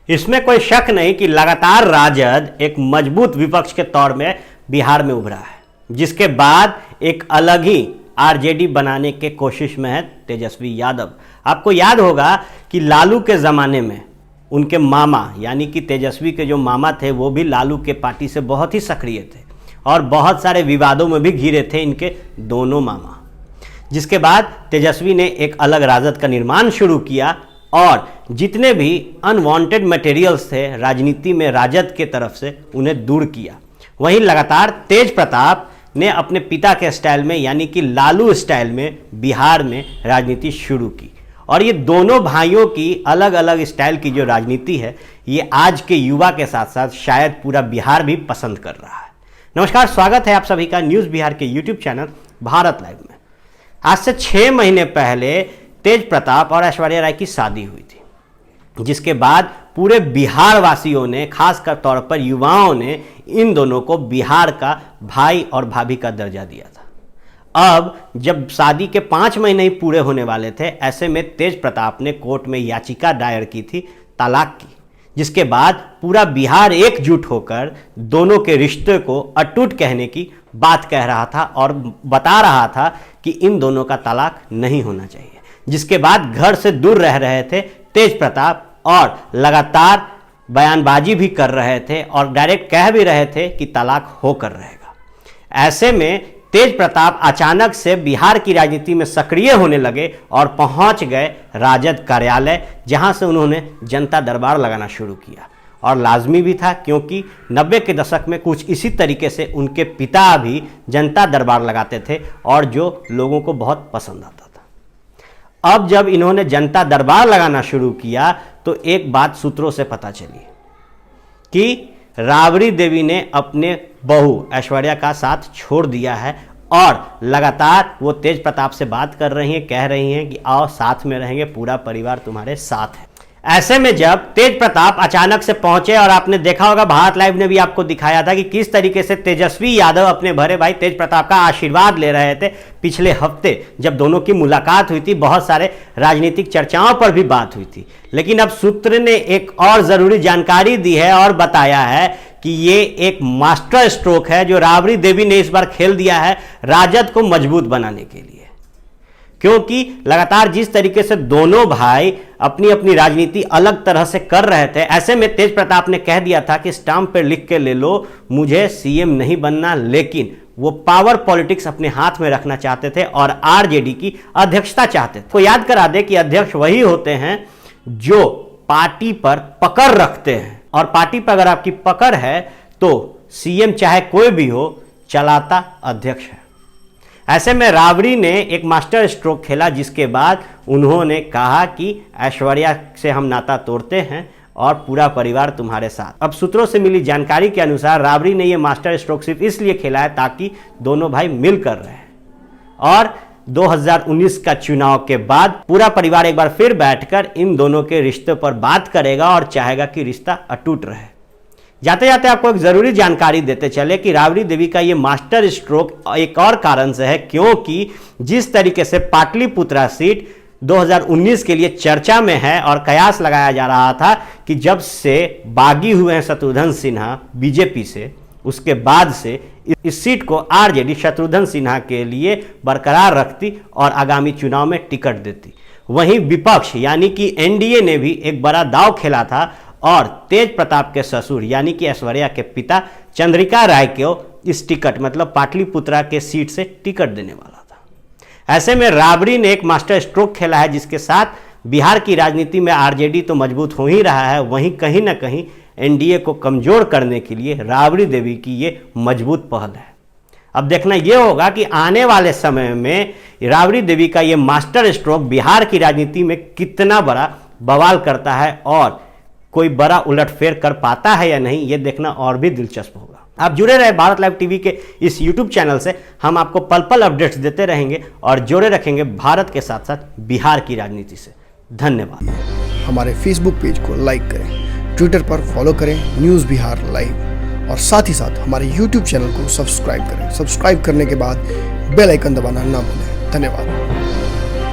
इसमें कोई शक नहीं कि लगातार राजद एक मजबूत विपक्ष के तौर में बिहार में उभरा है, जिसके बाद एक अलग ही आरजेडी बनाने के कोशिश में है तेजस्वी यादव। आपको याद होगा कि लालू के ज़माने में उनके मामा यानी कि तेजस्वी के जो मामा थे वो भी लालू के पार्टी से बहुत ही सक्रिय थे और बहुत सारे विवादों में भी घिरे थे इनके दोनों मामा। जिसके बाद तेजस्वी ने एक अलग राजद का निर्माण शुरू किया और जितने भी अनवांटेड मटेरियल्स थे राजनीति में राजद के तरफ से उन्हें दूर किया। वहीं लगातार तेज प्रताप ने अपने पिता के स्टाइल में यानी कि लालू स्टाइल में बिहार में राजनीति शुरू की और ये दोनों भाइयों की अलग अलग स्टाइल की जो राजनीति है ये आज के युवा के साथ साथ शायद पूरा बिहार भी पसंद कर रहा है। नमस्कार, स्वागत है आप सभी का न्यूज़ बिहार के यूट्यूब चैनल भारत लाइव में। आज से 6 महीने पहले तेज प्रताप और ऐश्वर्या राय की शादी हुई थी, जिसके बाद पूरे बिहार वासियों ने, खासकर तौर पर युवाओं ने इन दोनों को बिहार का भाई और भाभी का दर्जा दिया था। अब जब शादी के 5 महीने ही पूरे होने वाले थे, ऐसे में तेज प्रताप ने कोर्ट में याचिका दायर की थी तलाक की, जिसके बाद पूरा बिहार एकजुट होकर दोनों के रिश्ते को अटूट कहने की बात कह रहा था और बता रहा था कि इन दोनों का तलाक नहीं होना चाहिए। जिसके बाद घर से दूर रह रहे थे तेज प्रताप और लगातार बयानबाजी भी कर रहे थे और डायरेक्ट कह भी रहे थे कि तलाक होकर रहेगा। ऐसे में तेज प्रताप अचानक से बिहार की राजनीति में सक्रिय होने लगे और पहुंच गए राजद कार्यालय, जहां से उन्होंने जनता दरबार लगाना शुरू किया। और लाजमी भी था, क्योंकि 90 के दशक में कुछ इसी तरीके से उनके पिता भी जनता दरबार लगाते थे और जो लोगों को बहुत पसंद आता था। अब जब इन्होंने जनता दरबार लगाना शुरू किया तो एक बात सूत्रों से पता चली कि राबड़ी देवी ने अपने बहू ऐश्वर्या का साथ छोड़ दिया है और लगातार वो तेज प्रताप से बात कर रही हैं, कह रही हैं कि आओ साथ में रहेंगे, पूरा परिवार तुम्हारे साथ है। ऐसे में जब तेज प्रताप अचानक से पहुंचे, और आपने देखा होगा भारत लाइव ने भी आपको दिखाया था कि किस तरीके से तेजस्वी यादव अपने बड़े भाई तेज प्रताप का आशीर्वाद ले रहे थे। पिछले हफ्ते जब दोनों की मुलाकात हुई थी, बहुत सारे राजनीतिक चर्चाओं पर भी बात हुई थी, लेकिन अब सूत्र ने एक और जरूरी जानकारी दी है और बताया है कि ये एक मास्टर स्ट्रोक है जो राबड़ी देवी ने इस बार खेल दिया है राजद को मजबूत बनाने के लिए। क्योंकि लगातार जिस तरीके से दोनों भाई अपनी अपनी राजनीति अलग तरह से कर रहे थे, ऐसे में तेज प्रताप ने कह दिया था कि स्टाम्प पे लिख के ले लो, मुझे सीएम नहीं बनना, लेकिन वो पावर पॉलिटिक्स अपने हाथ में रखना चाहते थे और आरजेडी की अध्यक्षता चाहते थे। तो याद करा दे कि अध्यक्ष वही होते हैं जो पार्टी पर पकड़ रखते हैं, और पार्टी पर अगर आपकी पकड़ है तो सीएम चाहे कोई भी हो, चलाता अध्यक्ष है। ऐसे में राबड़ी ने एक मास्टर स्ट्रोक खेला, जिसके बाद उन्होंने कहा कि ऐश्वर्या से हम नाता तोड़ते हैं और पूरा परिवार तुम्हारे साथ। अब सूत्रों से मिली जानकारी के अनुसार राबड़ी ने यह मास्टर स्ट्रोक सिर्फ इसलिए खेला है ताकि दोनों भाई मिलकर रहें और 2019 का चुनाव के बाद पूरा परिवार एक बार फिर बैठकर इन दोनों के रिश्ते पर बात करेगा और चाहेगा कि रिश्ता अटूट रहे। जाते जाते आपको एक जरूरी जानकारी देते चले कि राबड़ी देवी का ये मास्टर स्ट्रोक एक और कारण से है, क्योंकि जिस तरीके से पाटलिपुत्रा सीट 2019 के लिए चर्चा में है और कयास लगाया जा रहा था कि जब से बागी हुए हैं शत्रुघ्न सिन्हा बीजेपी से, उसके बाद से इस सीट को आरजेडी शत्रुघ्न सिन्हा के लिए बरकरार रखती और आगामी चुनाव में टिकट देती। वहीं विपक्ष यानी कि एनडीए ने भी एक बड़ा दांव खेला था और तेज प्रताप के ससुर यानी कि ऐश्वर्या के पिता चंद्रिका राय को इस टिकट मतलब पाटलिपुत्रा के सीट से टिकट देने वाला था। ऐसे में राबड़ी ने एक मास्टर स्ट्रोक खेला है, जिसके साथ बिहार की राजनीति में आरजेडी तो मजबूत हो ही रहा है, वहीं कहीं ना कहीं एनडीए को कमजोर करने के लिए राबड़ी देवी की ये मजबूत पहल है। अब देखना यह होगा कि आने वाले समय में राबड़ी देवी का ये मास्टर स्ट्रोक बिहार की राजनीति में कितना बड़ा बवाल करता है और कोई बड़ा उलटफेर कर पाता है या नहीं, ये देखना और भी दिलचस्प होगा। आप जुड़े रहे भारत लाइव टीवी के इस यूट्यूब चैनल से। हम आपको पल पल अपडेट्स देते रहेंगे और जोड़े रखेंगे भारत के साथ साथ बिहार की राजनीति से। धन्यवाद। हमारे फेसबुक पेज को लाइक करें, ट्विटर पर फॉलो करें न्यूज़ बिहार लाइव, और साथ ही साथ हमारे यूट्यूब चैनल को सब्सक्राइब करें। सब्सक्राइब करने के बाद बेल आइकन दबाना ना भूलें। धन्यवाद।